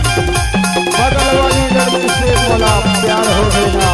बगल वाली लड़की से बोला प्यार हो गया।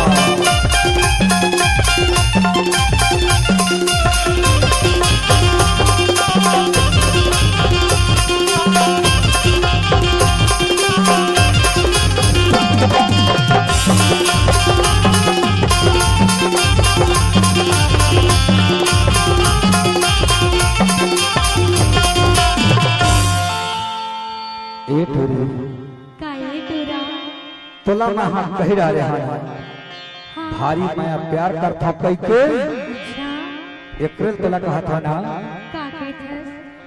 तोला मैं हाँ कही रहे हैं भारी मैं प्यार करता कई के अप्रैल तोला कहा था ना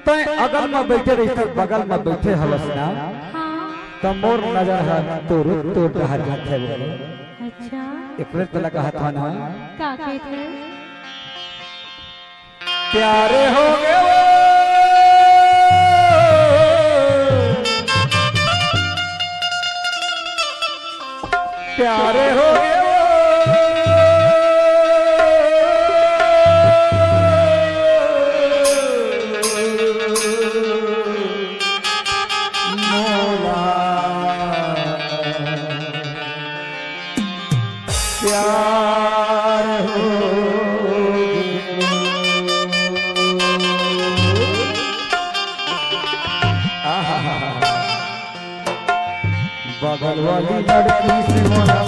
तो अगल में बैठे रही बगल में बैठे हलस ना तो मोर नजर है तो रुक तो कहा जाते वो अप्रैल तोला कहा था ना प्यारे हो गए प्यारे हो मोला प्यार हो बगल वाली लड़की से मोरा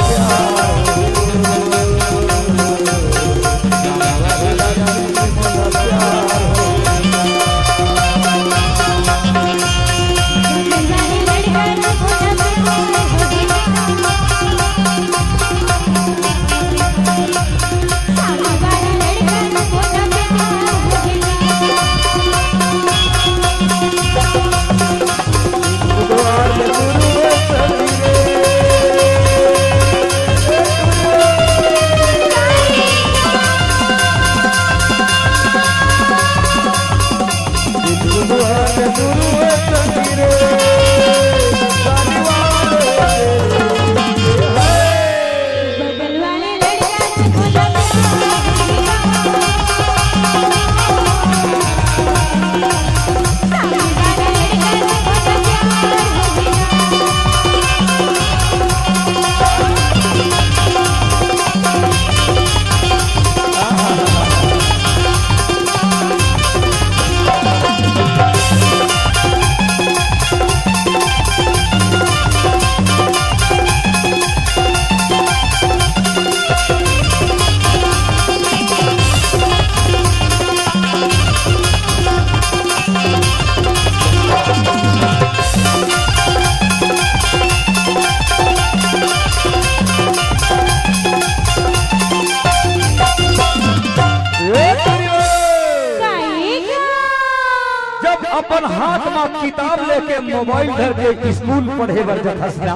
अपन हाथ में किताब लेके मोबाइल धर के स्कूल पढ़े बर जथसना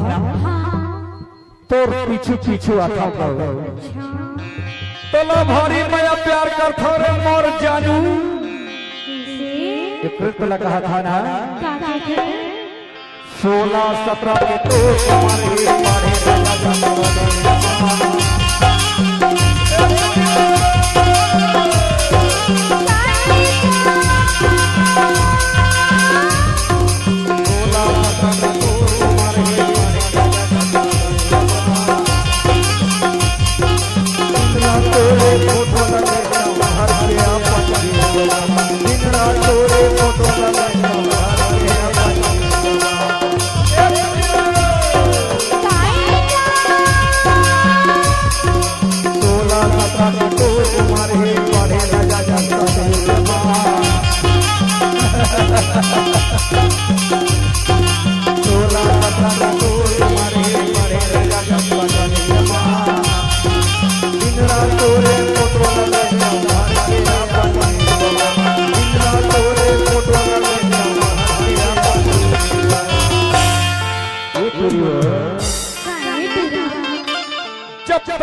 तोर पीछू पीछू आता तो ला भारी मैं प्यार करता रे मोर जानू अप्रैल तोला कहा था ना 16-17 के तो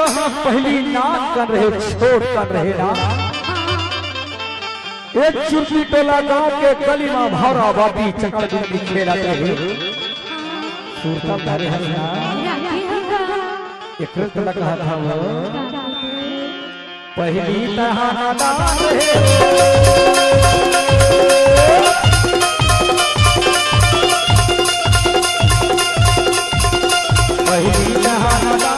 कहाँ पहली नाक कर रहे छोट कर रहे ना एक चुरती टोला गांव के गली में भौरा बाबी चकड़ की खेला रहे सुरता धारे हसना एक टोला कहा था वो पहली तहाना पहली तहाना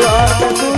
Thank you.